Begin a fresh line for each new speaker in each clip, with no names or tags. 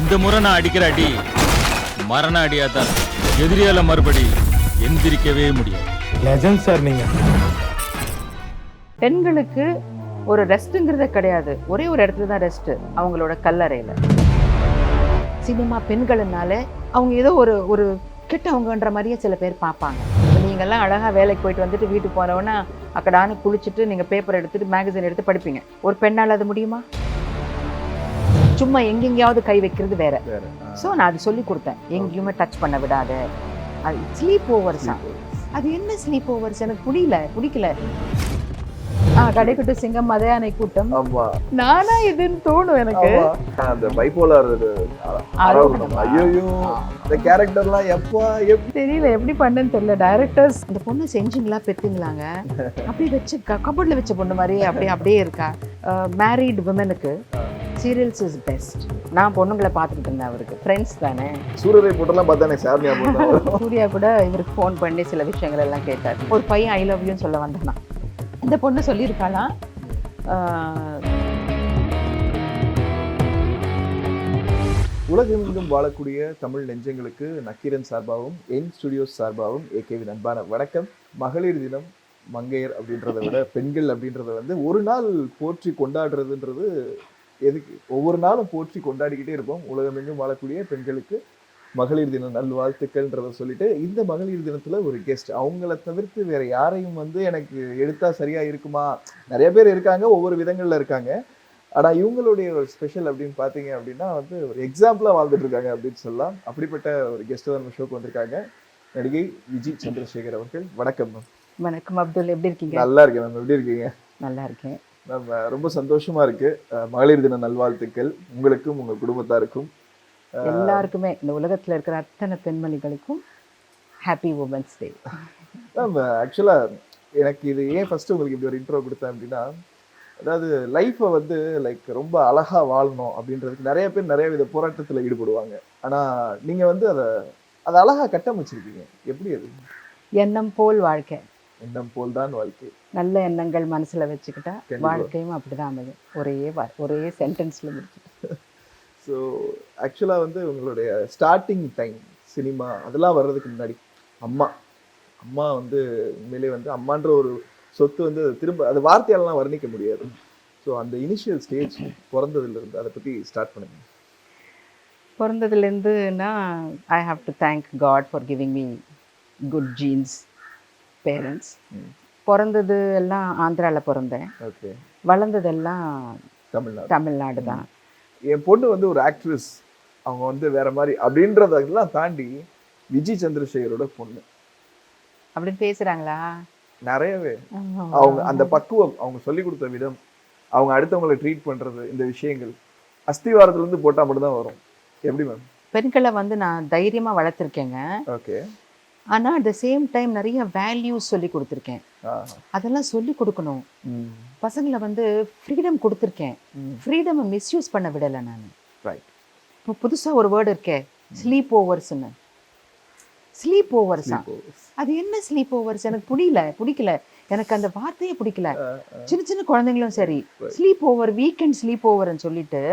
இந்த முறை நான் அடிக்கிற அடி மரண அடியாதான். எதிரியால மறுபடி எந்திரிக்கவே முடியாது.
லெஜண்ட் சார் நீங்க.
பெண்களுக்கு ஒரு ரெஸ்ட்டுங்கிறதே கிடையாது. ஒரே ஒரு இடத்துல தான் ரெஸ்ட்டு, அவங்களோட கல்லறையில். சினிமா பெண்கள்னால அவங்க ஏதோ ஒரு கெட்டவங்கன்ற மாதிரியே சில பேர் பார்ப்பாங்க. இப்போ நீங்கள்லாம் அழகாக வேலைக்கு போயிட்டு வந்துட்டு வீட்டுக்கு போனவொன்னா அக்கடான்னு குளிச்சுட்டு நீங்கள் பேப்பர் எடுத்துகிட்டு மேகசின் எடுத்து படிப்பீங்க. ஒரு பெண்ணால் அது முடியுமா? சும்மா எங்கெங்கேயாவது கை வைக்கிறது வேற. ஸோ நான் அது சொல்லி கொடுத்தேன், எங்கேயுமே டச் பண்ண விடாத. அது ஸ்லீப் ஓவர்ஸா? அது என்ன ஸ்லீப் ஓவர்ஸ்? எனக்கு பிடிக்கல. கடைக்குட்டு சிங்கம் மதையானை கூட்டம். நானா இதுன்னு தோணும் எனக்கு.
அந்த பைபோலார் ஐயோ இந்த கேரக்டர்லாம்
தெரியல, எப்படி பண்ணேன்னு தெரியல. டைரக்டர்ஸ் இந்த பொண்ணு செஞ்சுங்களா பெத்துங்களாங்க, அப்படியே வச்சு கபோர்ட்ல வச்ச பொண்ணு மாதிரி அப்படியே இருக்கா. மேரீட் விமனுக்கு சீரியல்ஸ் இஸ் பெஸ்ட். நான் பொண்ணுங்களை பார்த்துக்கிட்டு இருந்தேன். அவருக்கு ஃப்ரெண்ட்ஸ் தானே.
சூரியரை போட்டெல்லாம் பார்த்தானே சார்.
சூர்யா கூட இவருக்கு ஃபோன் பண்ணி சில விஷயங்கள் எல்லாம் கேட்டார். ஒரு பையன் ஐ லவ் யூன்னு சொல்ல வந்தானா, இந்த பொண்ணு சொல்லியிருக்காளாம்,
உலகெங்கும் வாழக்கூடிய தமிழ் நெஞ்சங்களுக்கு நக்கீரன் சார்பாகவும் என் ஸ்டுடியோஸ் சார்பாகவும் ஏகேவின் அன்பான வணக்கம். மகளிர் தினம், மங்கையர் அப்படின்றத விட பெண்கள் அப்படின்றத வந்து ஒரு நாள் போற்றி கொண்டாடுறதுன்றது எதுக்கு? ஒவ்வொரு நாளும் போற்றி கொண்டாடிக்கிட்டே இருப்போம். உலகமெங்கும் வாழக்கூடிய பெண்களுக்கு மகளிர் தின நல்வாழ்த்துக்கள்ன்றதை சொல்லிட்டு, இந்த மகளிர் தினத்துல ஒரு கெஸ்ட், அவங்கள தவிர்த்து வேற யாரையும் வந்து எனக்கு எடுத்தா சரியா இருக்குமா? நிறைய பேர் இருக்காங்க, ஒவ்வொரு விதங்கள்ல இருக்காங்க. ஆனா இவங்களுடைய ஒரு ஸ்பெஷல் அப்படின்னு பாத்தீங்க அப்படின்னா வந்து ஒரு எக்ஸாம்பிளா வாழ்ந்துட்டு இருக்காங்க அப்படின்னு சொல்லலாம். அப்படிப்பட்ட ஒரு கெஸ்ட் தான் நம்ம ஷோக்கு வந்திருக்காங்க. நடிகை விஜி சந்திரசேகர் அவர்கள். வணக்கம் மேம்.
வணக்கம் அப்துல், எப்படி இருக்கீங்க?
நல்லா இருக்கேன் மேம். எப்படி இருக்கீங்க?
நல்லா இருக்கேன்
மேம். ரொம்ப சந்தோஷமா இருக்கு. மகளிர் தின நல்வாழ்த்துக்கள் உங்களுக்கும் உங்க குடும்பத்தாருக்கும்
எல்லாருக்குமே, இந்த உலகத்துல இருக்கிற அத்தனை பெண்மணிகளுக்கும் ஹாப்பி உமன்ஸ் டே.
மேம் ஆக்சுவலா எனக்கு இது ஏன் ஃபர்ஸ்ட் உங்களுக்கு இப்படி ஒரு இன்ட்ரோ கொடுத்தேன் அப்படின்னா, அதாவது லைஃப்பை வந்து லைக் ரொம்ப அழகா வாழணும் அப்படின்றதுக்கு நிறைய பேர் நிறைய வித போராட்டத்துல ஈடுபடுவாங்க. ஆனா நீங்க வந்து அதை அழகா கட்டமைச்சிருக்கீங்க. எப்படி அது?
எண்ணம் போல் வாழ்க்கை.
எண்ணம் போல் தான் வாழ்க்கை.
நல்ல எண்ணங்கள் மனசுல வச்சுக்கிட்டா வாழ்க்கையும் அப்படிதான் அமையும். ஒரே சென்டென்ஸ்ல முடிச்சுட்டு.
ஸோ ஆக்சுவலாக வந்து உங்களுடைய ஸ்டார்டிங் டைம் சினிமா அதெல்லாம் வர்றதுக்கு முன்னாடி அம்மா வந்து உண்மையிலே வந்து அம்மான்ற ஒரு சொத்து வந்து திரும்ப அது வார்த்தையாலலாம் வர்ணிக்க முடியாது. ஸோ அந்த இனிஷியல் ஸ்டேஜ் பிறந்ததுலேருந்து அதை பற்றி ஸ்டார்ட் பண்ணுங்க.
பிறந்ததுலேருந்துன்னா I have to thank God for giving me good genes parents. பிறந்தது எல்லாம் ஆந்திராவில் பிறந்தேன்.
ஓகே.
வளர்ந்ததெல்லாம் தமிழ்நாடு தான்.
என் பொண்ணு வந்து ஒரு ஆக்ட்ரஸ், அவங்க வந்து வேற மாதிரி அப்படின்றதெல்லாம் தாண்டி விஜி சந்திரசேகரோட பொண்ணு
அப்படின்னு பேசுறாங்களா?
நிறையவே. அவங்க அந்த பக்குவம், அவங்க சொல்லி கொடுத்த விதம், அவங்க அடுத்தவங்களை ட்ரீட் பண்றது, இந்த விஷயங்கள் அஸ்திவாரத்துல இருந்து போட்டா மட்டும்தான் வரும். எப்படி மேம்?
பெண்களை வந்து நான் தைரியமா வளர்த்துருக்கேங்க.
ஓகே.
ஆனா அட் த சேம் டைம் நிறைய வேல்யூஸ் சொல்லி கொடுத்துருக்கேன். அதெல்லாம் சொல்லி கொடுக்கணும். பசங்களை வந்து ஃப்ரீடம் கொடுத்துருக்கேன். ஃப்ரீடம் மிஸ்யூஸ் பண்ண விடலை நான்.
ரைட்.
இப்போ புதுசாக ஒரு வேர்டு இருக்கே, ஸ்லீப் ஓவர்ஸ்ன்னு. ஸ்லீப் ஓவர்ஸா? அது என்ன ஸ்லீப் ஓவர்ஸ்? எனக்கு பிடிக்கல. எனக்கு அந்த வார்த்தையே பிடிக்கல. சின்ன குழந்தைங்களும் சரி, ஸ்லீப் ஓவர், வீக்கெண்ட் ஸ்லீப் ஓவர்ன்னு சொல்லிட்டு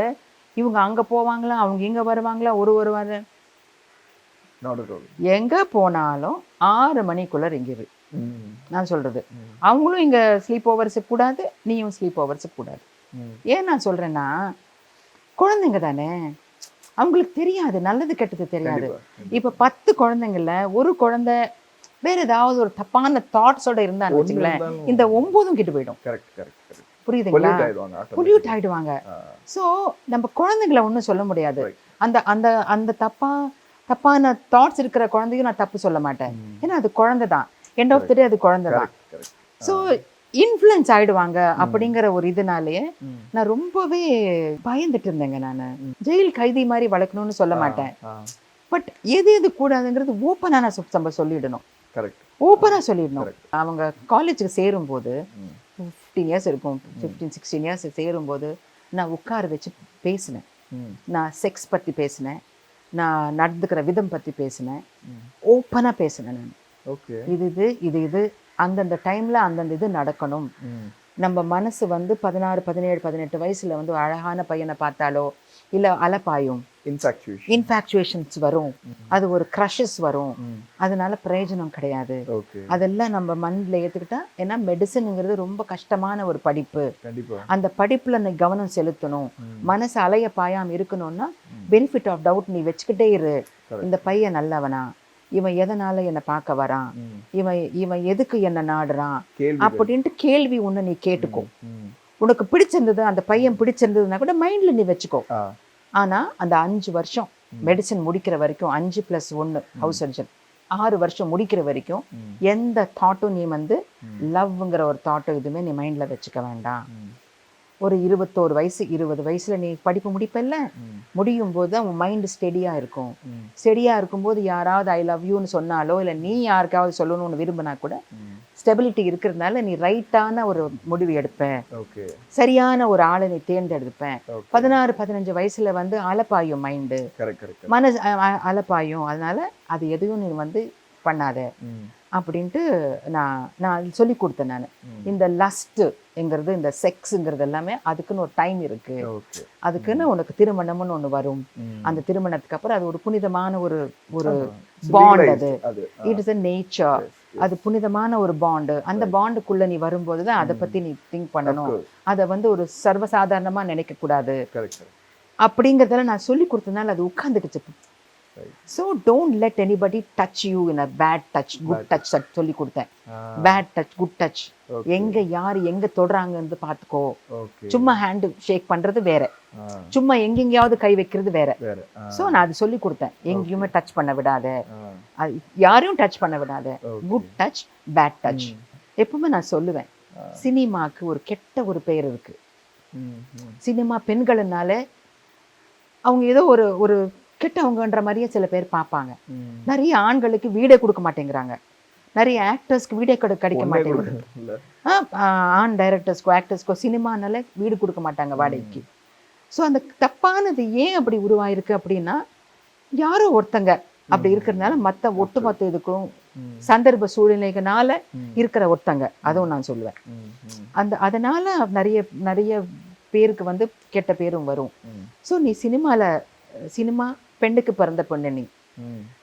இவங்க அங்கே போவாங்களா, அவங்க இங்கே வருவாங்களா, வருவாங்க. எங்க போனாலும் 6 மணிக்குள்ள இங்கிரு. நான் சொல்றது, அவங்களும் இங்க ஸ்லீப் ஓவர்ஸுக்கு கூடாது, நீயும் ஸ்லீப் ஓவர்ஸுக்கு கூடாது. ஏன் நான் சொல்றேன்னா, குழந்தைங்க தானே, அவங்களுக்கு தெரியாது, நல்லது கெட்டது தெரியாது. இப்ப 10 குழந்தைங்கள்ல ஒரு குழந்தை வேற ஏதாவது ஒரு தப்பான தாட்ஸோட இருந்தான்னு வச்சுங்களேன், இந்த 9 கிட்ட போயிடும். புரியுதுங்களா? பொல்யூட் ஆயிடுவாங்க. ஸோ நம்ம குழந்தைங்களை ஒன்றும் சொல்ல முடியாது. அந்த தப்பான தாட்ஸ் இருக்கிற குழந்தையும் நான் தப்பு சொல்ல மாட்டேன். ஏன்னா அது குழந்தை தான். எண்ட் ஆஃப் த டே அது குழந்தை தான். ஸோ இன்ஃப்ளூயன்ஸ் ஆயிடுவாங்க அப்படிங்கிற ஒரு இதனாலேயே நான் ரொம்பவே பயந்துட்டு இருந்தேங்க. நான் ஜெயில் கைதி மாதிரி வளர்க்கணும்னு சொல்ல மாட்டேன். பட் எது கூடாதுங்கிறது ஓப்பனா நம்ம சொல்லிடணும். ஓப்பனா சொல்லிடணும். அவங்க காலேஜுக்கு சேரும்போது 15 இயர்ஸ் இருக்கும், 15-16 இயர்ஸ் சேரும்போது நான் உட்கார வச்சு பேசினேன். நான் செக்ஸ் பற்றி பேசினேன், நான் நடந்துக்கிற விதம் பற்றி பேசினேன், ஓப்பனாக பேசினேன் நான்.
ஓகே.
இது அந்தந்த டைமில் அந்தந்த இது நடக்கணும். நம்ம மனசு வந்து 16, 17, 18 வயசில் வந்து அழகான பையனை பார்த்தாலோ இல்லை அலப்பாயும், இன்ஃபாக்சுவேஷன்ஸ் வரும், அது ஒரு க்ரஷஸ் வரும், அதனால பிரயோஜனம் கிடையாது. அதெல்லாம் நம்ம மனதில் ஏற்றுக்கிட்டா, ஏன்னா மெடிசனுங்கிறது ரொம்ப கஷ்டமான ஒரு படிப்பு. அந்த படிப்புல நீ கவனம் செலுத்தணும். மனசு அலைய பாயாம இருக்கணும்னா பெனிஃபிட் ஆஃப் டவுட் நீ வச்சுக்கிட்டே இரு. இந்த பையன் நல்லவனா, இவன் எதனால என்னை பார்க்க வரான், இவன் எதுக்கு என்ன நாடுறான் அப்படின்ட்டு கேள்வி ஒண்ணு நீ கேட்டுக்கோ. உனக்கு பிடிச்சிருந்தது, அந்த பையன் பிடிச்சிருந்ததுன்னா கூட மைண்ட்ல நீ வச்சுக்கோ. ஆனா அந்த 5 வருஷம் மெடிசன் முடிக்கிற வரைக்கும், 5+1 ஹவுஸ் சர்ஜன் 6 வருஷம் முடிக்கிற வரைக்கும் எந்த தாட்டும் நீ வந்து லவ்ங்கிற ஒரு தாட்டும் எதுவுமே நீ மைண்ட்ல வச்சுக்க வேண்டாம். ஒரு 21 வயசு 20 வயசுல நீ படிப்பு முடிப்பல்ல, முடியும் போது தான் உன் மைண்டு ஸ்டெடியா இருக்கும். ஸ்டெடியா இருக்கும்போது யாராவது ஐ லவ் யூன்னு சொன்னாலோ இல்லை நீ யாருக்காவது சொல்லணும்னு விரும்பினா கூட ஸ்டெபிலிட்டி இருக்கிறதுனால நீ ரைட்டான ஒரு முடிவு எடுப்பேன், சரியான ஒரு ஆளை நீ தேர்ந்தெடுப்பேன். 16-15 வயசுல வந்து அலப்பாயும் மைண்டு, மனசு அலப்பாயும். அதனால அது எதையும் நீ வந்து பண்ணாத அப்படின்ட்டு நான் சொல்லி கொடுத்தேன். நான் இந்த லஸ்ட்ங்கிறது, இந்த செக்ஸுங்கிறது எல்லாமே அதுக்குன்னு ஒரு டைம் இருக்கு. அதுக்குன்னு உனக்கு திருமணம்னு ஒண்ணு வரும். அந்த திருமணத்துக்கு அப்புறம் அது ஒரு புனிதமான ஒரு பாண்ட். அது இட் இஸ் a நேச்சர். அது புனிதமான ஒரு பாண்டு. அந்த பாண்டுக்குள்ள நீ வரும்போது தான் அதை பத்தி நீ திங்க் பண்ணணும். அதை வந்து ஒரு சர்வசாதாரணமா நினைக்க கூடாது அப்படிங்கறதெல்லாம் நான் சொல்லி கொடுத்ததுனால அது உட்கார்ந்துக்குச்சு. So don't let anybody touch you in a bad touch, good touch. சொல்லி கொடுத்தேன். bad touch, good touch. எங்க யார் எங்க தொடுறாங்கன்னு பார்த்துக்கோ. சும்மா ஹேண்ட் ஷேக் பண்றது வேற, சும்மா எங்கெங்கயாவது கை வைக்கிறது வேற. ஸோ நான் அது சொல்லி கொடுத்தேன். எங்கேயுமே டச் பண்ண விடாத, யாரையும் டச் பண்ண விடாத. Good touch, bad touch. எப்பவுமே நான் சொல்லுவேன், சினிமாக்கு ஒரு கெட்ட ஒரு பெயர் இருக்கு. சினிமா பெண்கள்னால அவங்க ஏதோ ஒரு கெட்டவங்கன்ற மாதிரியே சில பேர் பார்ப்பாங்க. நிறைய ஆண்களுக்கு வீடே கொடுக்க மாட்டேங்கிறாங்க. நிறைய ஆக்டர்ஸ்க்கு வீடே கிடைக்க மாட்டேங்குது. ஆண் டைரக்டர்ஸ்க்கோ ஆக்டர்ஸ்க்கோ சினிமானால வீடு கொடுக்க மாட்டாங்க வாடகைக்கு. ஸோ அந்த தப்பானது ஏன் அப்படி உருவாயிருக்கு அப்படின்னா, யாரோ ஒருத்தங்க அப்படி இருக்கிறதுனால மற்ற ஒட்டுமொத்த இதுக்கும் சந்தர்ப்ப சூழ்நிலைகளால இருக்கிற ஒருத்தங்க, அதுவும் நான் சொல்லுவேன். அதனால நிறைய பேருக்கு வந்து கெட்ட பேரும் வரும். ஸோ நீ சினிமா பெண்ணுக்கு பிறந்த பொண்ணு, நீ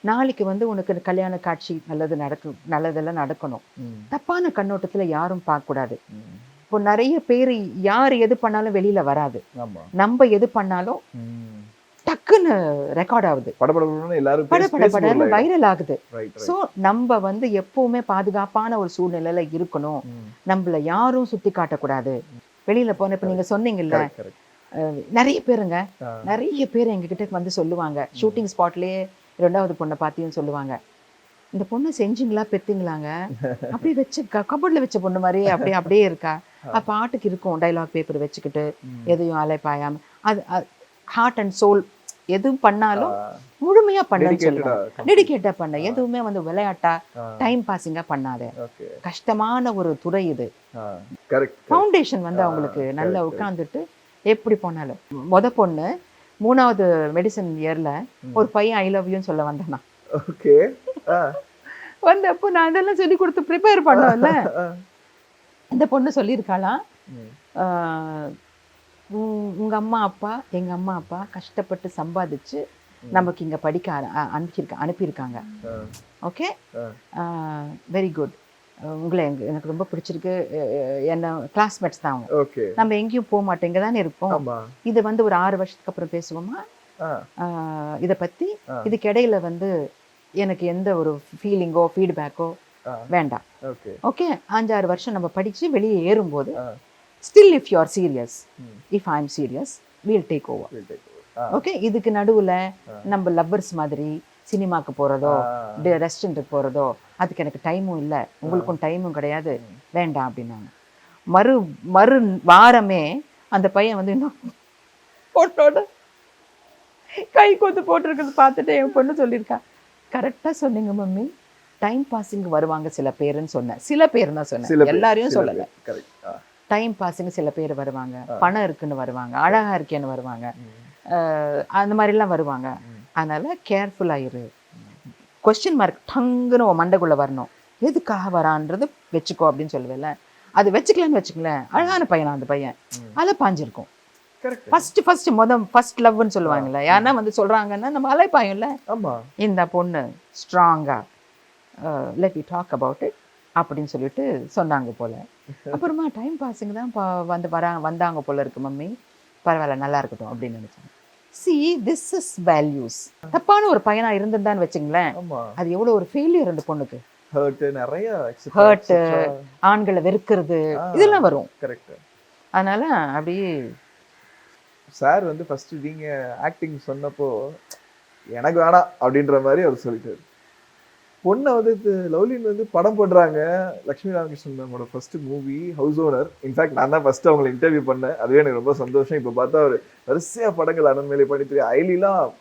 நாளைக்கு வந்து உனக்கு கல்யாண காட்சி நல்லதெல்லாம் நடக்கணும். தப்பான கண்ணோட்டத்துல யாரும் பார்க்க கூடாது. இப்போ நிறைய பேர் யார் எது பண்ணாலும் வெளியில வராது. நம்ம எது பண்ணாலும் டக்குன்னு ரெக்கார்ட் ஆகுது, படபடன்னு வைரல் ஆகுது. சோ நம்ம வந்து எப்பவுமே பாதுகாப்பான ஒரு சூழ்நிலையில இருக்கணும். நம்மள யாரும் சுத்தி காட்டக்கூடாது. வெளியில போன இப்ப நீங்க சொன்னீங்கல்ல, நிறைய பேர் எங்ககிட்ட வந்து சொல்லுவாங்க, ஷூட்டிங் ஸ்பாட்லயே 2வது பொண்ணை பார்த்தியும் சொல்லுவாங்க, இந்த பொண்ணு செஞ்சுங்களா பெத்தீங்களாங்க, அப்படியே வச்சு கபோர்ட்ல வச்ச பொண்ணு மாதிரி அப்படியே இருக்கா. அப்ப பாட்டுக்கு இருக்கும் டைலாக் பேப்பர் வச்சுக்கிட்டு எதையும் அலைப்பாயாம, அது ஹார்ட் அண்ட் சோல் எதுவும் பண்ணாலும் முழுமையா பண்ணு சொல்லுவாங்க. டெடிகேட்டா பண்ண, எதுவுமே வந்து விளையாட்டா டைம் பாசிங்கா பண்ணாத. கஷ்டமான ஒரு துறை இது. ஃபவுண்டேஷன் வந்து அவங்களுக்கு நல்லா உட்கார்ந்துட்டு எப்படி போனாலும். பொண்ணு 3வது மெடிசன் இயர்ல ஒரு பையன் ஐ லவ் யூன்னு சொல்ல வந்தானா. வந்தப்போ நான் அதெல்லாம் சொல்லி கொடுத்து ப்ரிப்பேர் பண்ணோம்ல. இந்த பொண்ணு சொல்லியிருக்காளாம், உங்க அம்மா அப்பா எங்க அம்மா அப்பா கஷ்டப்பட்டு சம்பாதிச்சு நமக்கு இங்க படிக்க அனுப்பியிருக்காங்க. Okay, very good. உங்களை எனக்கு ரொம்ப பிடிச்சிருக்கு. என்ன கிளாஸ்மேட்ஸ் தான் அவங்க. நம்ம எங்கேயும் போக மாட்டோம், இங்க தானே இருப்போம். இது வந்து ஒரு 6 வருஷத்துக்கு அப்புறம் பேசுவோமா இதை பத்தி. இதுக்கு இடையில வந்து எனக்கு எந்த ஒரு ஃபீலிங்கோ ஃபீட்பேக்கோ வேண்டாம். ஓகே, 5-6 வருஷம் நம்ம படிச்சு வெளியே ஏறும்போது still if you are serious, if I am serious, we'll take over. Okay, இதுக்கு நடுவுல நம்ம லவ்வர்ஸ் மாதிரி சினிமாக்கு போறதோ ரெஸ்டாரண்ட்டுக்கு போறதோ அதுக்கு எனக்கு டைமும் இல்லை, உங்களுக்கும் டைமும் கிடையாது, வேண்டாம் அப்படின்னாங்க. மறு வாரமே அந்த பையன் வந்து இன்னும் பொண்ணோட கை கொத்து போட்டிருக்கிறது பார்த்துட்டு என் பொண்ணு சொல்லியிருக்கா, கரெக்டா சொன்னீங்க மம்மி, டைம் பாசிங் வருவாங்க சில பேருன்னு சொன்னேன். சில பேர் தான் சொன்னேன், எல்லாரையும் சொல்லலை. டைம் பாசிங் சில பேர் வருவாங்க, பணம் இருக்குன்னு வருவாங்க, அழகா இருக்கேன்னு வருவாங்க, அந்த மாதிரிலாம் வருவாங்க. அதனால கேர்ஃபுல் ஆயிரு. கொஸ்டின் மார்க் டங்குன்னு மண்டைக்குள்ள வரணும், எதுக்காக வரான்றது வச்சுக்கோ அப்படின்னு சொல்லுவேன்ல. அது வச்சுக்கலன்னு வச்சுக்கலேன், அழகான பையனா அந்த பையன் அலை பாஞ்சிருக்கும்.
கரெக்ட்.
ஃபர்ஸ்ட் லவ்னு சொல்லுவாங்கல்ல, யாருன்னா வந்து சொல்றாங்கன்னா நம்ம அலைப்பாயும்ல,
ஆமா
இந்த பொண்ணு ஸ்ட்ராங்கா let we talk about it அப்படின்னு சொல்லிட்டு சொன்னாங்க போல. அப்புறமா டைம் பாஸுங்க தான் வந்தாங்க போல இருக்கு மம்மி, பரவாயில்ல நல்லா இருக்கட்டும் அப்படின்னு நினைச்சாங்க. See this is values. தப்பான ஒரு பையனா இருந்திருந்தான்னு வச்சுங்களேன்,
ஆமா
அது எவ்வளவு ஒரு ஃபெயிலியர் அந்த பொண்ணுக்கு.
ஹர்ட் நிறைய
ஹர்ட், ஆண்களை வெறுக்கிறது, இதெல்லாம் வரும்.
கரெக்ட்.
அதனால அப்படியே
சார் வந்து ஃபர்ஸ்ட் நீங்க ஆக்டிங் சொன்னப்போ எனக்கு வேணாம் அப்படின்ற மாதிரி அவர் சொல்லிட்டாரு. பொண்ணை வந்து லவ்லின் வந்து படம் போடுறாங்க. லட்சுமி ராமகிருஷ்ணன் மேமோட first movie house owner. In fact நான் தான் ஃபர்ஸ்ட் அவங்களை இன்டர்வியூ பண்ணேன். அதுவே எனக்கு ரொம்ப சந்தோஷம். இப்போ பார்த்தா அவர் வரிசையா படங்கள் அனன்மேலே பண்ணிட்டு ஐலிலாம்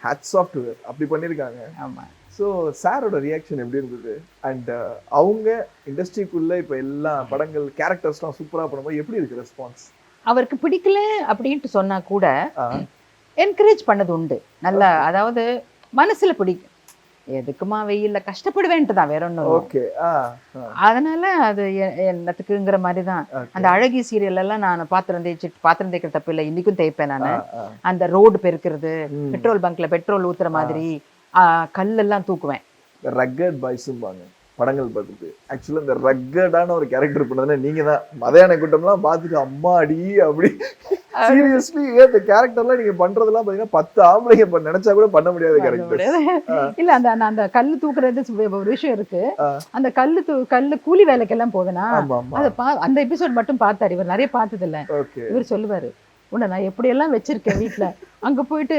ஹேட்ஸ் ஆஃப் டு அப்படி பண்ணியிருக்காங்க.
ஆமா.
ஸோ சாரோட ரியாக்ஷன் எப்படி இருந்தது? அண்ட் அவங்க இண்டஸ்ட்ரிக்குள்ள இப்போ எல்லா படங்கள் கேரக்டர்ஸ்லாம் சூப்பராக பண்ணும்போது எப்படி இருக்கு ரெஸ்பான்ஸ்?
அவருக்கு பிடிக்கல அப்படின்ட்டு சொன்னா கூட என்கரேஜ் பண்ணது உண்டு. நல்லா, அதாவது மனசுல பிடிக்கும். எதுக்குமா வெயில்ல கஷ்டப்படுவேன்ட்டு தான், வேற ஒன்றும்.
ஓகே.
அதனால அது என்னத்துக்குங்கிற மாதிரி தான். அந்த அழகி சீரியல் எல்லாம் நான் பாத்திரம் தேய்க்கிற தப்பு இல்லை, இன்னைக்கும் தேய்ப்பேன் நான். அந்த ரோடு பெருக்கிறது, பெட்ரோல் பங்க்ல பெட்ரோல் ஊத்துற மாதிரி கல்லெல்லாம் தூக்குவேன்.
ரக்கட் பாய்ஸும்பாங்க படங்கள் பார்த்துட்டு. ஆக்சுவலாக இந்த ரக்கடான ஒரு கேரக்டர் பண்ணதுன்னா நீங்க தான். மதையான கூட்டம்லாம் பார்த்துட்டு அம்மா அடி அப்படி சீரியஸ்லி இந்த கேரக்டர்லாம் நீங்க பண்றதெல்லாம் பாத்தீங்கன்னா 10 ஆம்பளைங்க நினைச்சா கூட பண்ண முடியாத கேரக்டர்
இல்ல. அந்த கல்லு தூக்குறது ஒரு விஷயம் இருக்கு. அந்த கல்லு கூலி வேலைக்கெல்லாம் போவேனா, அந்த எபிசோட் மட்டும் பார்த்தாரு. இவர் நிறைய பார்த்தது இல்ல. இவர் சொல்லுவாரு, உன்னை நான் எப்படியெல்லாம் வச்சிருக்கேன் வீட்டுல, அங்க போயிட்டு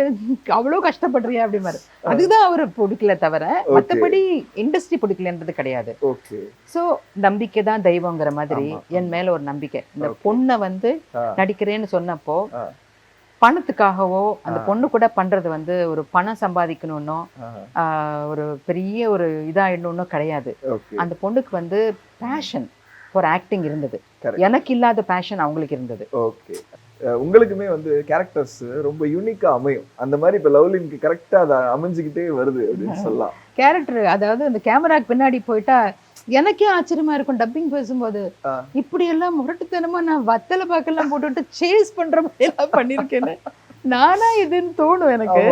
அவ்வளவு கஷ்டப்படுறியா அப்படிமாரு. அதுதான் அவரு பிடிக்கல தவிர மத்தபடி இண்டஸ்ட்ரி பிடிக்கலன்றது கிடையாது. சோ நம்பிக்கை தான் தெய்வங்கிற மாதிரி என் மேல ஒரு நம்பிக்கை. இந்த பொண்ணை வந்து நடிக்கிறேன்னு சொன்னப்போ பணத்துக்காகவோ அந்த பொண்ணு கூட பண்றது வந்து ஒரு பணம் சம்பாதிக்கணும்னோ ஒரு பெரிய ஒரு இதாயிடணும்னோ கிடையாது. அந்த பொண்ணுக்கு வந்து பேஷன் ஃபார் ஆக்டிங் இருந்தது. எனக்கு இல்லாத பேஷன் அவங்களுக்கு இருந்தது.
ஓகே. உங்களுக்குமே வந்து கேரக்டர்ஸ் ரொம்ப யூனிக்கா அமையும். அந்த மாதிரி இப்ப லவ்லினுக்கு கரெக்டா அதை அமைஞ்சுக்கிட்டே வருது அப்படின்னு சொல்லலாம்.
கேரக்டர், அதாவது அந்த கேமராக்கு பின்னாடி போயிட்டா எனக்கே ஆச்சரியமா இருக்கும். டப்பிங் பேசும்போது இப்படி எல்லாம் முரட்டுத்தனமா நான் வத்தலை பாக்கெல்லாம் போட்டுவிட்டு சேஸ் பண்ற மாதிரி எல்லாம் பண்ணிருக்கேன்னு நானா இதுன்னு தோணும் எனக்கு.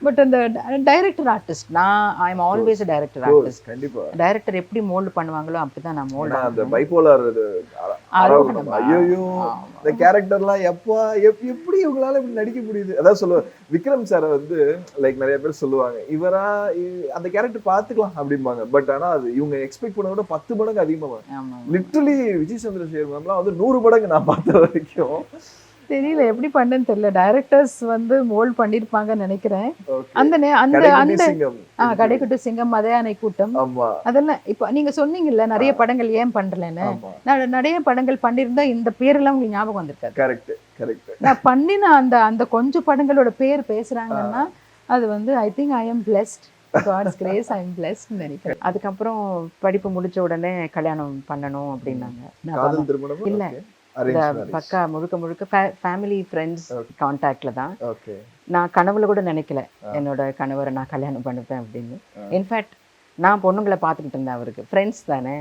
பட் அந்த director artist, I am always a director artist.
கண்டிப்பா
டைரக்டர் எப்படி மோல்ட் பண்ணுவாங்களோ அப்படிதான் நான் மோல்ட்.
அந்த பைபோலார் ஐயோ இந்த கேரக்டர்லாம் எப்படி இவங்களால இப்படி நடிக்க முடியுது? அதான் சொல்லுவாங்க விக்ரம் சாரை வந்து லைக் நிறைய பேர் சொல்லுவாங்க, இவரா அந்த கேரக்டர் பாத்துக்கலாம் அப்படிம்பாங்க. பட் ஆனா அது இவங்க எக்ஸ்பெக்ட் பண்ண விட 10 மடங்கு அதிகமா. லிட்டரலி விஜய் சந்திரசேகர் மேம்லாம் வந்து 100 மடங்கு நான் பார்த்த வரைக்கும்.
தெரியல எப்படி பண்ணேன்னு தெரியல. டைரக்டர்ஸ் வந்து மோல்ட் பண்ணிருப்பாங்கன்னு நினைக்கிறேன். அந்த கடைக்குட்டி சிங்கம், மதையானை கூட்டம், அதெல்லாம் இப்ப நீங்க சொன்னீங்கல்ல நிறைய படங்கள் ஏன் பண்றலன்னு. நான் நிறைய படங்கள் பண்ணிருந்தா இந்த பேரெல்லாம் உங்களுக்கு ஞாபகம் வந்திருக்காது.
Correct correct.
நான் பண்ணின அந்த கொஞ்சம் படங்களோட பேர் பேசுறாங்கன்னா அது வந்து I think I am blessed, God's grace, I am blessed நினைக்கிறேன். அதுக்கப்புறம் படிப்பு முடிச்ச உடனே கல்யாணம் பண்ணணும் அப்படின்னாங்க. இல்ல, பக்கா முழுக்க ஃபேமிலி ஃப்ரெண்ட்ஸ் கான்டாக்ட்ல தான். நான் கனவுல கூட நினைக்கல என்னோட கணவரை நான் கல்யாணம் பண்ணிப்பேன் அப்படின்னு. இன்ஃபேக்ட் நான் பொண்ணுங்களை பார்த்துக்கிட்டு இருந்தேன், அவருக்கு ஃப்ரெண்ட்ஸ் தானே.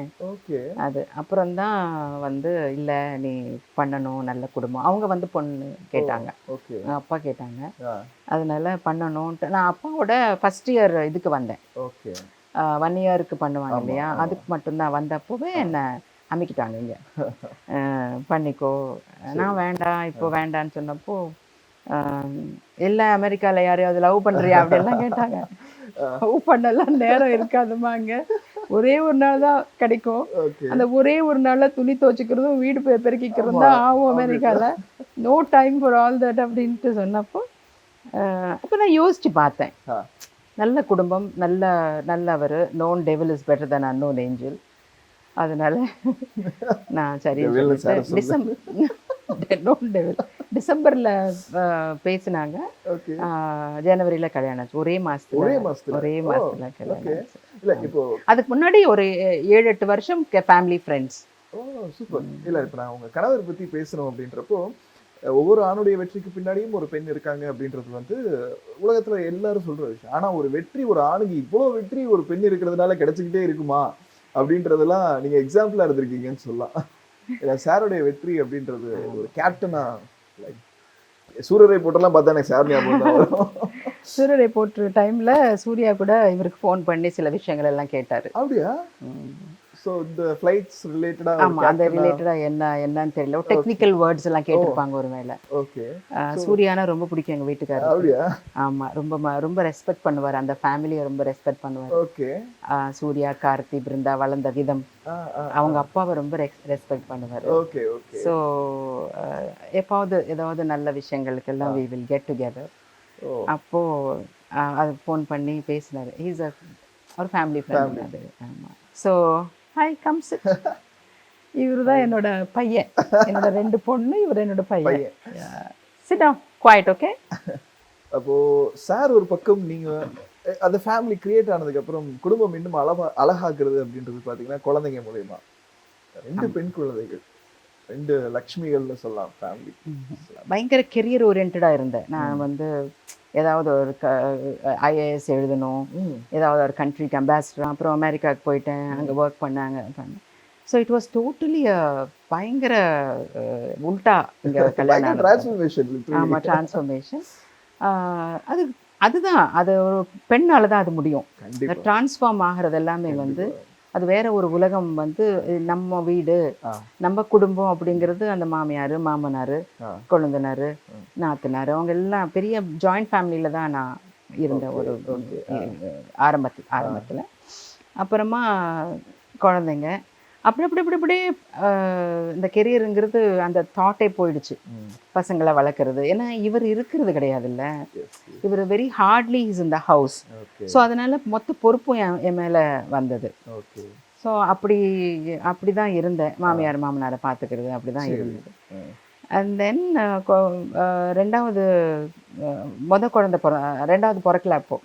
அது அப்புறம் தான் வந்து இல்லை நீ பண்ணணும், நல்ல குடும்பம். அவங்க வந்து பொண்ணு கேட்டாங்க, அப்பா கேட்டாங்க, அதனால பண்ணணும்ட்டு. நான் அப்பாவோட ஃபர்ஸ்ட் இயர் இதுக்கு வந்தேன். 1 இயருக்கு பண்ணுவாங்க இல்லையா, அதுக்கு மட்டும்தான் வந்தப்போவே என்ன அமைக்கிட்டாங்க இங்க, பண்ணிக்கோ. நான் வேண்டாம் இப்போ வேண்டான்னு சொன்னப்போ இல்லை அமெரிக்காவில் யாரையாவது லவ் பண்ணுறியா அப்படின்லாம் கேட்டாங்க. லவ் பண்ணலாம் நேரம் இருக்காதுமா, அங்கே ஒரே ஒரு நாள் தான் கிடைக்கும். அந்த ஒரே ஒரு நாளில் துணி துவச்சிக்கிறதும் வீடு பெருக்கிக்கிறதும் தான் ஆகும் அமெரிக்காவில். No time for all that அப்படின்ட்டு சொன்னப்போ அப்போ நான் யோசிச்சு பார்த்தேன். நல்ல குடும்பம், நல்லவர். Known devil is better than unknown angel. அதனால நான் சரி டிசம்பர்ல பேசினாங்க, ஜனவரியில கல்யாணம் ஆச்சு. ஒரே மாசத்துல கல்யாணம். அதுக்கு முன்னாடி ஒரு 7-8 வருஷம் ஃபேமிலி ஃப்ரெண்ட்ஸ்.
சூப்பர். இல்ல இப்ப நான் உங்க கணவர் பத்தி பேசணும் அப்படின்றப்போ, ஒவ்வொரு ஆணுடைய வெற்றிக்கு பின்னாடியும் ஒரு பெண் இருக்காங்க அப்படின்றது வந்து உலகத்துல எல்லாரும் சொல்ற விஷயம். ஆனா ஒரு வெற்றி, ஒரு ஆணுக்கு இவ்வளவு வெற்றி ஒரு பெண் இருக்கிறதுனால கிடைச்சுக்கிட்டே இருக்குமா அப்படின்றதெல்லாம் நீங்க எக்ஸாம்பிளா இருந்திருக்கீங்கன்னு சொல்லலாம். சாருடைய வெற்றி அப்படின்றது ஒரு கேப்டனா சூரரை போட்டெல்லாம் பார்த்தா எனக்கு சார் ஞாபகம் தான் வரும்.
சூரியரை போட்டு டைம்ல சூர்யா கூட இவருக்கு ஃபோன் பண்ணி சில விஷயங்கள் எல்லாம் கேட்டாரு.
அப்படியா? ஸோ இந்த ஃப்ளைட்ஸ் ரிலேட்டடா
ஆமா, அந்த ரிலேட்டடா என்னன்னு தெரியல, டெக்னிக்கல் வேர்ட்ஸ் எல்லாம் கேட்டிருப்பாங்க ஒருவேளை.
ஓகே.
சூர்யானா ரொம்ப பிடிக்கும் எங்க வீட்டுக்காரர்.
அப்படியா?
ஆமா, ரொம்ப ரெஸ்பெக்ட் பண்ணுவார், அந்த ஃபேமிலியை ரொம்ப ரெஸ்பெக்ட் பண்ணுவார்.
ஓகே.
சூர்யா, கார்த்தி, பிருந்தா வளர்ந்த விதம், அவங்க அப்பாவை ரொம்ப ரெஸ்பெக்ட் பண்ணுவார்.
Okay okay.
ஸோ எப்பாவது ஏதாவது நல்ல விஷயங்களுக்கெல்லாம் we will get together. அப்போ அது ஃபோன் பண்ணி பேசினாரு. ஹீஸ் ஒரு ஃபேமிலி ஃப்ரெண்ட் அது. ஆமாம். So hi come chit. இவர் தான் என்னோட பையன், என்னோட 2 பொண்ணு, இவர் என்னோட பையன். Sit down quiet. ஓகே.
அப்போ சார் ஒரு பக்கம், நீங்க அந்த ஃபேமிலி கிரியேட் ஆனதுக்கு அப்புறம் குடும்பம் இன்னும் அழகாக்குறது அப்படின்றது பாத்தீங்கன்னா குழந்தைங்க மூலயமா. 2 பெண் குழந்தைகள், 2 லக்ஷ்மிகள்னு சொல்லலாம் ஃபேமிலி.
பயங்கர கெரியர் ஓரியன்டா இருந்தேன் நான். வந்து ஏதாவது ஒரு ஐஏஎஸ் எழுதணும், ஏதாவது ஒரு கண்ட்ரிக்கு அம்பாசிடர், அப்புறம் அமெரிக்காவுக்கு போயிட்டேன், அங்கே ஒர்க் பண்ணாங்க. ஸோ இட் வாஸ் டோட்டலி பயங்கர உல்டா இங்கே கல்யாணம். ஆமாம், டிரான்ஸ்ஃபர்மேஷன். அதுதான் அது ஒரு பெண்ணால தான் அது முடியும். டிரான்ஸ்ஃபார்ம் ஆகிறது எல்லாமே வந்து அது வேற ஒரு உலகம். வந்து நம்ம வீடு, நம்ம குடும்பம் அப்படிங்கிறது அந்த மாமியார், மாமனார், கொழுந்தனார், நாத்தனார், அவங்க எல்லாம் பெரிய ஜாயிண்ட் ஃபேமிலியில தான் நான் இருந்தேன் ஒரு ஆரம்பத்தில். அப்புறமா குழந்தைங்க, அப்படி அப்படி அப்படி அப்படியே இந்த கெரியருங்கிறது அந்த தாட்டே போயிடுச்சு, பசங்களை வளர்க்குறது. ஏன்னா இவர் இருக்கிறது கிடையாதுல்ல, இவர் very hardly is in the house. So அதனால மொத்த பொறுப்பும் என் மேலே வந்தது. ஸோ அப்படி தான் இருந்தேன். மாமியார் மாமனாரை பார்த்துக்கிறது அப்படி தான் இருந்தது. அண்ட் தென் ரெண்டாவது பிறக்கல அப்போ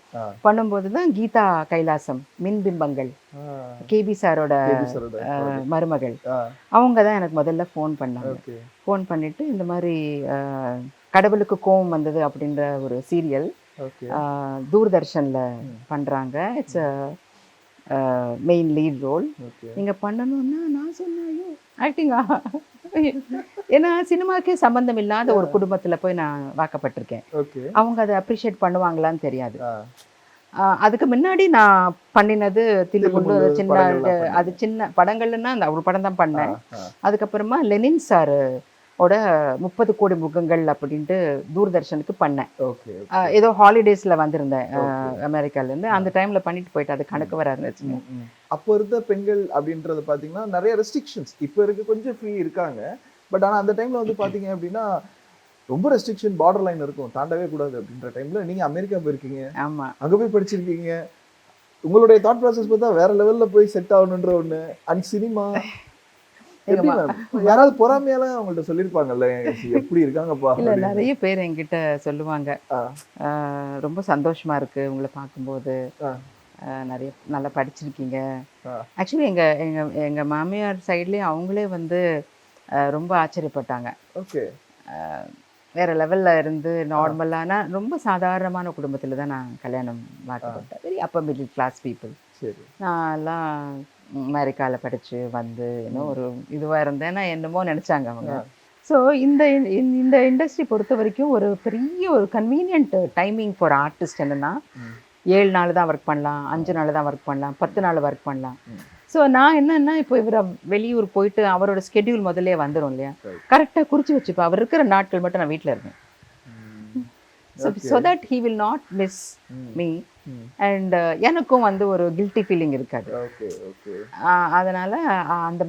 பண்ணும்போது தான் கீதா கைலாசம், மின்பிம்பங்கள், கேபி சாரோட மருமகள், அவங்க தான் எனக்கு முதல்ல ஃபோன் பண்ணாங்க. ஃபோன் பண்ணிட்டு இந்த மாதிரி கடவுளுக்கு கோவம் வந்தது அப்படின்ற ஒரு சீரியல் தூர்தர்ஷன்ல பண்றாங்க. இட்ஸ் மெயின் லீட் ரோல், நீங்க பண்ணணும்னா நான் சொன்னேன் ஆக்டிங்கா. ஏன்னா சினிமாக்கே சம்பந்தம் இல்லாத ஒரு குடும்பத்துல போய் நான் வாக்கப்பட்டிருக்கேன். அவங்க அதை அப்ரிஷியேட் பண்ணுவாங்களான்னு தெரியாது. அதுக்கு முன்னாடி நான் பண்ணினது தில்லுமுள்ளு, அது சின்ன படங்கள்னா அந்த ஒரு படம் தான் பண்ணேன். அதுக்கப்புறமா லெனின் சார் ஓட 30 கோடி முகங்கள் அப்படின்ட்டு தூர்தர்ஷனுக்கு பண்ணேன். ஏதோ ஹாலிடேஸ்ல வந்திருந்தேன் அமெரிக்கால இருந்து. அந்த டைம்ல பண்ணிட்டு போயிட்டு அது கணக்கு வராதுன்னு.
அப்போ இருந்த பெண்கள் அப்படின்றது பாத்தீங்கன்னா நிறைய ரெஸ்ட்ரிக்ஷன்ஸ். இப்போ இருக்க கொஞ்சம் ஃப்ரீ இருக்காங்க. பட் ஆனா அந்த டைம்ல வந்து பாத்தீங்க அப்படின்னா ரொம்ப ரெஸ்ட்ரிக்ஷன், பார்டர் லைன் இருக்கும், தாண்டவே கூடாது அப்படின்ற டைம்ல நீங்க அமெரிக்கா போயிருக்கீங்க.
ஆமா,
அங்க போய் படிச்சிருக்கீங்க. உங்களுடைய தாட் ப்ராசஸ் பார்த்தா வேற லெவல்ல போய் செட் ஆகணுன்ற ஒண்ணு. அண்ட் சினிமா யாராவது பொறாமையால அவங்கள்ட்ட சொல்லியிருப்பாங்கல்ல எப்படி இருக்காங்கப்பா?
இல்ல, நிறைய பேர் என்கிட்ட சொல்லுவாங்க, ரொம்ப சந்தோஷமா இருக்கு உங்களை பார்க்கும்போது, நிறைய நல்லா படிச்சிருக்கீங்க. ஆக்சுவலி எங்க மாமியார் சைட்லயே அவங்களே வந்து ரொம்ப ஆச்சரியப்பட்டாங்க.
ஓகே.
வேற லெவல்ல இருந்து நார்மலான ரொம்ப சாதாரணமான குடும்பத்துல தான் நான் கல்யாணம் பார்க்கப்பட்டேன். Very upper middle class people.
சரி.
நான் எல்லாம் அமெரிக்காவில் படித்து வந்து இன்னும் ஒரு இதுவாக இருந்தேன்னா என்னமோ நினச்சாங்க அவங்க. ஸோ இந்த இண்டஸ்ட்ரி பொறுத்த வரைக்கும் ஒரு பெரிய ஒரு கன்வீனியன்ட் டைமிங் ஃபார் ஆர்டிஸ்ட் என்னென்னா 7 நாள் தான் ஒர்க் பண்ணலாம், 5 நாள் தான் ஒர்க் பண்ணலாம், 10 நாள் ஒர்க் பண்ணலாம். ஸோ நான் என்னன்னா இப்போ இவர் வெளியூர் போயிட்டு அவரோட ஸ்கெடியூல் முதல்லே வந்துடும் இல்லையா, கரெக்டாக குறித்து வச்சுப்பேன். அவர் இருக்கிற நாட்கள் மட்டும் நான் வீட்டில் இருக்கேன். So that he will not miss me. And எனக்கும் வந்து ஒரு கில்ட்டி ஃபீலிங் இருக்காது. அதனால அந்த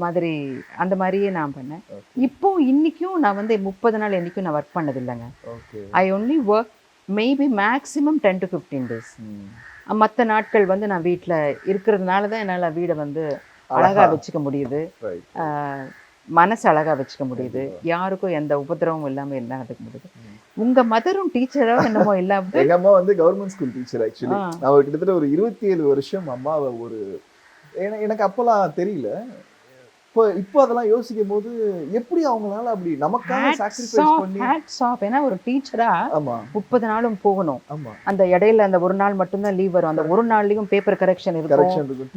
மாதிரியே நான் பண்ணேன். இப்போ இன்னைக்கும் நான் வந்து 30 நாள் என்னைக்கும் நான் ஒர்க் பண்ணது இல்லைங்க. I only work maybe maximum 10 to 15 days. மற்ற நாட்கள் வந்து நான் வீட்டில் இருக்கிறதுனால தான் என்னால் வீடை வந்து அழகாக வச்சுக்க முடியுது, மனசு அழகாக வச்சுக்க முடியுது, யாருக்கும் எந்த உபதிரவமும் இல்லாமல் என்ன நடக்க முடியுது. உங்க மதரும் டீச்சரோ என்னமோ இல்லாம?
எங்க அம்மா வந்து கவர்மெண்ட் ஸ்கூல் டீச்சர். ஆக்சுவலி நான் கிட்டத்தட்ட ஒரு 27 வருஷம் அம்மாவை ஒரு எனக்கு அப்பெல்லாம் தெரியல. இப்போ அதெல்லாம் யோசிக்கும் போது எப்படி அவங்களால அப்படி நமக்காக சாக்ரிஃபைஸ் பண்ணி.
ஏன்னா ஒரு டீச்சரா 30 நாளும் போகணும். அந்த இடையில அந்த ஒரு நாள் மட்டும்தான் லீவ் வரும். அந்த ஒரு நாள்லயும் பேப்பர் கரெக்ஷன் இருக்கும்,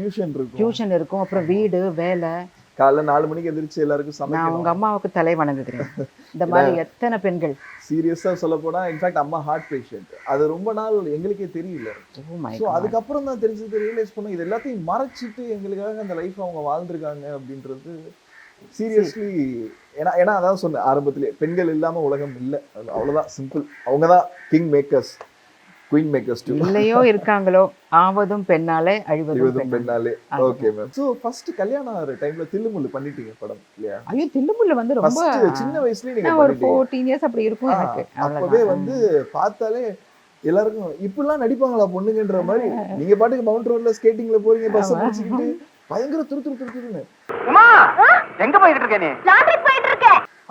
டியூஷன் இருக்கும், அப்புறம் வீடு வேலை
காலைல 4 மணிக்கு எந்திரிச்சு எல்லாருக்கும்
நான்
சமைக்கணும்.
உங்க அம்மாவுக்கு தலை வணங்குகிறேன். இந்த மாதிரி எத்தனை பெண்கள்.
சீரியஸா சொல்ல போனா இன்ஃபேக்ட் அம்மா ஹார்ட் பேஷண்ட். அது ரொம்ப நாள் எங்களுக்கே தெரியல.
Oh my
so
God.
அதுக்கப்புறம் தான் தெரிஞ்சது, ரியலைஸ் பண்ணோம் இது எல்லாத்தையும் மறைச்சிட்டு எங்களுக்காக அந்த லைஃப் அவங்க வாழ்ந்திருக்காங்க அப்படின்றது சீரியஸ்லி. ஏன்னா ஏன்னா அதான் சொன்னேன் ஆரம்பத்திலே, பெண்கள் இல்லாம உலகம் இல்லை, அவ்வளவுதான் சிம்பிள். அவங்க தான் king makers, queen makers too.
இல்லையோ இருக்காங்களோ, ஆவதும் பெண்ணாலே அழிவதும்
இருவதும்
பெண்ணாலே.
பெண்ணாலே. Okay ma'am. ஸோ ஃபர்ஸ்ட் கல்யாணம் ஆகிற டைம்ல தில்லுமுல்லு பண்ணிட்டீங்க படம் இல்லையா?
ஐயோ தில்லுமுல்ல வந்து ரொம்ப
ஃபர்ஸ்ட் சின்ன வயசுலயே நீங்க
ஒரு
பண்ணிட்டீங்க.
14 இயர்ஸ் அப்படி இருக்கும் எனக்கு.
அப்பவே
அவ்வளவுதான்.
வந்து பார்த்தாலே எல்லாருக்கும் இப்படிலாம் நடிப்பாங்களா பொண்ணுங்கன்ற மாதிரி. நீங்க பாட்டுக்கு மவுண்ட் ரோட்ல ஸ்கேட்டிங்ல போறீங்க, பஸ் பிடிச்சிக்கிட்டு பயங்கர துருத்துருன்னு.
எங்க போயிட்டு இருக்க நீ?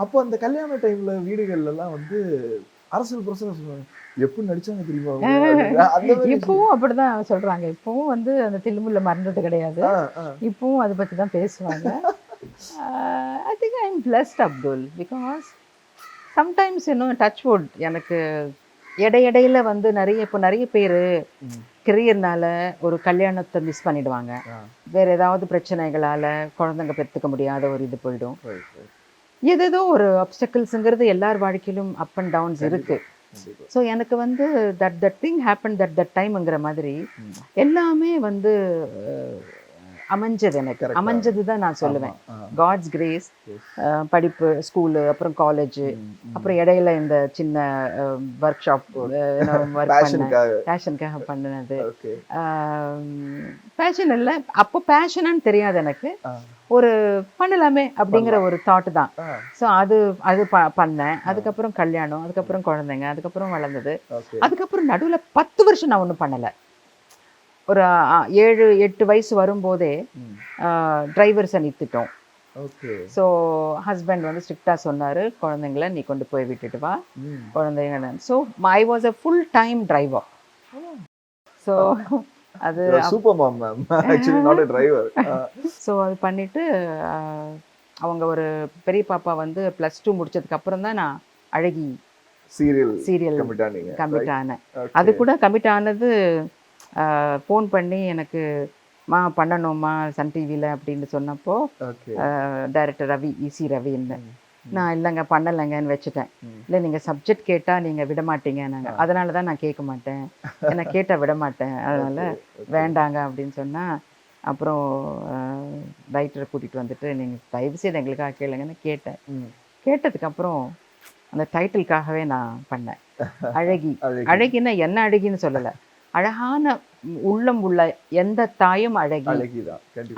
அப்போ அந்த கல்யாண டைம்ல வீடுகள்ல எல்லாம் வந்து அரசியல் பிரச்சனை சொல்லுவாங்க, எப்படி நடிச்சாங்க தெரியுமா அவங்க? அந்த மாதிரி
இப்பவும் அப்படிதான் சொல்றாங்க. இப்பவும் வந்து அந்த தில்லுமுல்ல மறந்தது கிடையாது. இப்பவும் அதை பத்தி தான் பேசுவாங்க. ஐ think I M blessed Abdul, because sometimes இன்னும் டச் வுட் எனக்கு இடையில வந்து நிறைய பேர் கெரியர்னால ஒரு கல்யாணத்தை மிஸ் பண்ணிடுவாங்க. வேற ஏதாவது பிரச்சனைகளால குழந்தைங்க பெற்றுக்க முடியாத ஒரு இது போயிடும். ஏதேதோ ஒரு அப்டக்கிள்ஸுங்கிறது எல்லார் வாழ்க்கையிலும் அப் அண்ட் டவுன்ஸ் இருக்கு. ஸோ எனக்கு வந்து தட் திங் ஹேப்பன் தட் டைம்ங்கிற மாதிரி எல்லாமே வந்து அமைஞ்சது. எனக்கு அமைஞ்சது தான் நான் சொல்லுவேன். God's grace. படிப்பு, ஸ்கூலு, அப்புறம் காலேஜு, அப்புறம் இடையில இந்த சின்ன ஒர்க் ஷாப் ஒர்க் பண்ணேன், பேஷனுக்காக பண்ணினது. பேஷன் இல்லை அப்போ, பேஷனான்னு தெரியாது எனக்கு, ஒரு பண்ணலாமே அப்படிங்கிற ஒரு தாட் தான். ஸோ அது பண்ணேன். அதுக்கப்புறம் கல்யாணம், அதுக்கப்புறம் குழந்தைங்க, அதுக்கப்புறம் வளர்ந்தது. அதுக்கப்புறம் நடுவில் 10 வருஷம் நான் ஒன்றும் பண்ணலை. ஒரு 7-8 வயசு வரும்போதே டிரைவர்ஸை நிறுத்திட்டோம். ஸோ ஹஸ்பண்ட் வந்து ஸ்ட்ரிக்டாக சொன்னார், குழந்தைங்கள நீ கொண்டு போய் விட்டுட்டு வா, குழந்தைங்க. So I was a full time driver. So அது
super mom ma'am, actually not a driver.
So அது பண்ணிட்டு அவங்க ஒரு பெரிய பாப்பா வந்து +2 முடிச்சதுக்கு அப்புறம் தான் நான் அழகி சீரியல் கமிட் ஆனேன். அது கூட கமிட் ஆனது ஃபோன் பண்ணி எனக்கு பண்ணணுமா சன் டிவியில் அப்படின்னு சொன்னப்போ டைரக்டர் ரவி, இசி ரவின்னு, நான் இல்லைங்க பண்ணலைங்கன்னு வச்சுட்டேன். இல்லை நீங்கள் சப்ஜெக்ட் கேட்டால் நீங்கள் விட மாட்டீங்க, நாங்கள் அதனால தான் நான் கேட்க மாட்டேன், என்னை கேட்டால் விட மாட்டேன், அதனால் வேண்டாங்க அப்படின்னு சொன்னால், அப்புறம் ரைட்டரை கூட்டிகிட்டு வந்துட்டு நீங்கள் தயவு செய்து எங்களுக்காக கேளுங்கன்னு கேட்டேன். கேட்டதுக்கப்புறம் அந்த டைட்டிலுக்காகவே நான் பண்ணேன் அழகி. அழகின்னா என்ன அழகின்னு சொல்லலை, அழகான உள்ளம் உள்ள எந்த தாயும் அழகி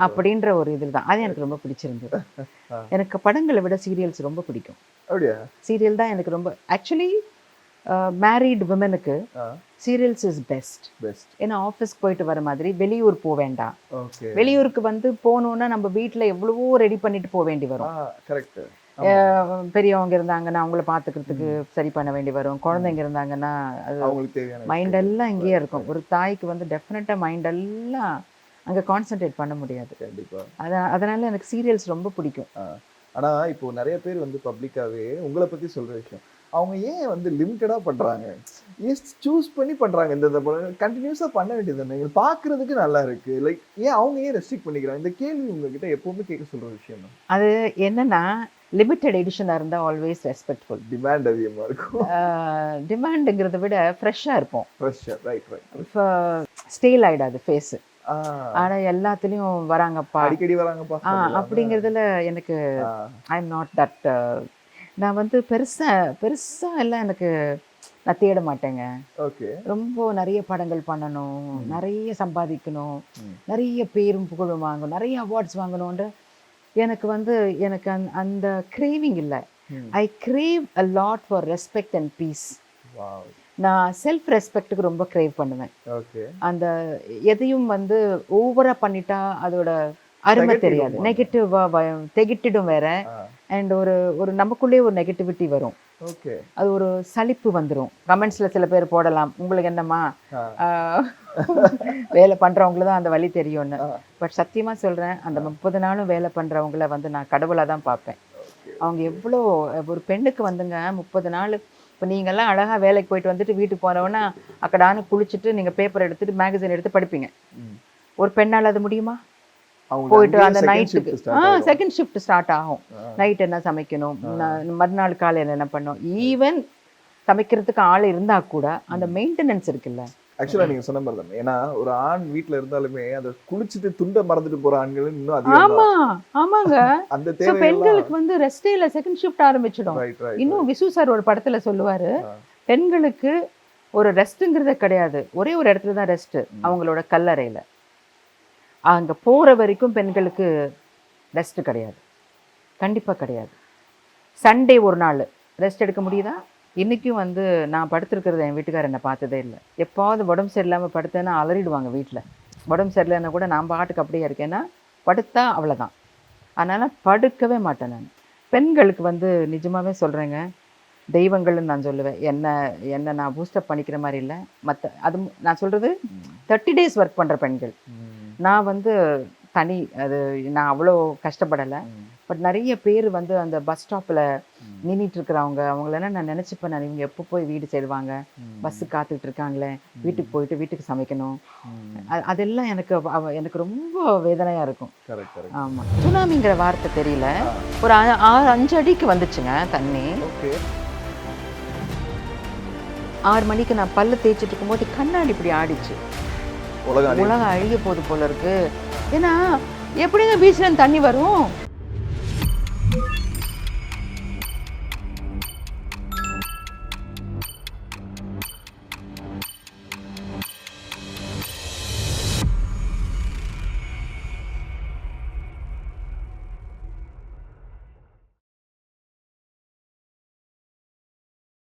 அப்படின்ற ஒரு இதில் தான். அது எனக்கு ரொம்ப பிடிச்சிருந்தது. எனக்கு படங்களை விட சீரியல்ஸ் ரொம்ப பிடிக்கும். சீரியல் தான் எனக்கு ரொம்ப. ஆக்சுவலி மேரீட் விமனுக்கு சீரியல்ஸ் இஸ் பெஸ்ட். ஏன்னா ஆஃபீஸ்க்கு போயிட்டு வர மாதிரி வெளியூர் போக வேண்டாம். வெளியூருக்கு வந்து போகணுன்னா நம்ம வீட்டில் எவ்வளவோ ரெடி பண்ணிட்டு போக வேண்டி வரும். பெரியவங்க இருந்தாங்கன்னா அவங்கள பார்த்துக்கிறதுக்கு சரி பண்ண வேண்டி வரும். குழந்தைங்க இருந்தாங்கன்னா அது மைண்ட் எல்லாம் இங்கேயே இருக்கும். ஒரு தாய்க்கு வந்து டெஃபினட்டாக மைண்ட் எல்லாம் அங்கே கான்சென்ட்ரேட் பண்ண முடியாது. அதனால எனக்கு சீரியல்ஸ் ரொம்ப பிடிக்கும்.
ஆனா இப்போ நிறைய பேர் வந்து பப்ளிக்காவே உங்களை பத்தி சொல்ற விஷயம், அவங்க ஏன் வந்து லிமிட்டடா பண்றாங்க, ஏன் சூஸ் பண்ணி பண்றாங்க, இந்த கண்டினியூஸா பண்ண வேண்டியது தானே, பாக்குறதுக்கு நல்லா இருக்கு, லைக் ஏன் அவங்க ஏன் ரெஸ்ட்ரிக்ட் பண்ணிக்கிறாங்க? இந்த கேள்வி உங்ககிட்ட எப்பவுமே கேட்க சொல்ற விஷயம் தான்.
அது என்னன்னா, லிமிட்டட் எடிஷனாக இருந்தால் ஆல்வேஸ் ரெஸ்பெக்ட்ஃபுல்.
டிமாண்ட் அதிகமாக இருக்கும்.
டிமாண்டுங்கிறத விட ஃப்ரெஷ்ஷாக இருப்போம்.
ரைட்.
இப்போ ஸ்டேல் ஆகிடாது ஃபேஸு. ஆனால் எல்லாத்துலேயும் வராங்கப்பா,
அடிக்கடி வராங்கப்பா
அப்படிங்கிறதுல எனக்கு ஐ எம் நாட் தட். நான் வந்து பெருசாக எல்லாம் எனக்கு நான் தேட மாட்டேங்க. ரொம்ப நிறைய படங்கள் பண்ணணும், நிறைய சம்பாதிக்கணும், நிறைய பேரும் புகழும் வாங்கணும், நிறைய அவார்ட்ஸ் வாங்கணுன்ற எனக்கு வந்து எனக்கு அந்த கிரேவிங் இல்லை. I crave a lot for respect and peace. நான் செல்ஃப் ரெஸ்பெக்ட்டுக்கு ரொம்ப கிரேவ் பண்ணுவேன். அந்த எதையும் வந்து ஓவராக பண்ணிட்டா அதோட அருமை தெரியாது. நெகட்டிவாக திகிட்டிடும் வேற. அண்ட் ஒரு நமக்குள்ளே ஒரு நெகட்டிவிட்டி வரும். அது ஒரு சலிப்பு வந்துடும். கமெண்ட்ஸில் சில பேர் போடலாம், உங்களுக்கு என்னம்மா வேலை பண்ணுறவங்கள தான் அந்த வழி தெரியும்னு. பட் சத்தியமாக சொல்கிறேன், அந்த 30 நாளும் வேலை பண்ணுறவங்கள வந்து நான் கடவுளாக தான் பார்ப்பேன். அவங்க எவ்வளோ ஒரு பெண்ணுக்கு வந்துங்க 30 நாள். இப்போ நீங்கள்லாம் அழகாக வேலைக்கு போயிட்டு வந்துட்டு வீட்டுக்கு போனோன்னா அக்கடான்னு குளிச்சுட்டு நீங்கள் பேப்பர் எடுத்துகிட்டு மேகசின் எடுத்து படிப்பீங்க. ஒரு பெண்ணால் அது முடியுமா? போயிட்டு அந்த நைட்டுக்கு செகண்ட் ஷிஃப்ட் ஸ்டார்ட் ஆகும். நைட் என்ன சமைக்கணும், மறுநாள் காலையில் என்ன பண்ணணும், ஈவன் சமைக்கிறதுக்கு ஆள் இருந்தா கூட அந்த மெயின்டெனன்ஸ் இருக்குல்ல.
ஆக்சுவலா நீங்க சொன்ன மாதிரி தான். ஏன்னா ஒரு ஆண் வீட்டுல இருந்தாலுமே அந்த குளிச்சுட்டு துண்டை மறந்துட்டு போற ஆண்கள் இன்னும் அதிகம்.
ஆமா ஆமாங்க.
அந்த
So, பெண்களுக்கு வந்து ரெஸ்டே இல்ல, செகண்ட் ஷிஃப்ட் ஆரம்பிச்சிடும். இன்னும் விசு சார் ஒரு படத்துல சொல்லுவாரு, பெண்களுக்கு ஒரு ரெஸ்ட்ங்கிறத கிடையாது, ஒரே ஒரு இடத்துல தான் ரெஸ்ட், அவங்களோட கல்லறையில. அங்க போற வரைக்கும் பெண்களுக்கு ரெஸ்ட் கிடையாது, கண்டிப்பா கிடையாது. சண்டே ஒரு நாள் ரெஸ்ட் எடுக்க முடியுதா? இன்னைக்கும் வந்து நான் படுத்திருக்கிறது என் வீட்டுக்காரர் என்னை பார்த்ததே இல்லை. எப்பாவது உடம்பு சரியில்லாமல் படுத்தேன்னா அலறிடுவாங்க வீட்டில். உடம்பு சரியில்லைன்னா கூட நான் பாட்டுக்கு அப்படியே இருக்கேன்னா படுத்தா அவ்வளோதான். அதனால் படுக்கவே மாட்டேன் நான். பெண்களுக்கு வந்து நிஜமாகவே சொல்கிறேங்க, தெய்வங்கள்னு நான் சொல்லுவேன். என்ன நான் பூஸ்டப் பண்ணிக்கிற மாதிரி இல்லை. மற்ற அது நான் சொல்கிறது 30 days ஒர்க் பண்ணுற பெண்கள். நான் வந்து தனி, அது நான் அவ்வளோ கஷ்டப்படலை. பட் நிறைய பேர் வந்து அந்த பஸ் ஸ்டாப்பில் நின்றுட்டு இருக்கிறவங்க, அவங்களெல்லாம் நான் நினச்சிப்பேன், நான் இவங்க எப்போ போய் வீடு சேருவாங்க, பஸ்ஸு காத்துக்கிட்டு இருக்காங்களே, வீட்டுக்கு போயிட்டு வீட்டுக்கு சமைக்கணும். அதெல்லாம் எனக்கு ரொம்ப வேதனையாக இருக்கும். ஆமாம். சுனாமிங்கிற வார்த்தை தெரியல, ஒரு 5 அடிக்கு வந்துச்சுங்க தண்ணி. 6 மணிக்கு நான் பல்லு தேய்ச்சிட்டு இருக்கும்போது கண்ணாடி இப்படி ஆடிச்சு. உலகம் அழிய போகுது போல இருக்கு. ஏன்னா எப்படிங்க பீச்ல தண்ணி வரும்?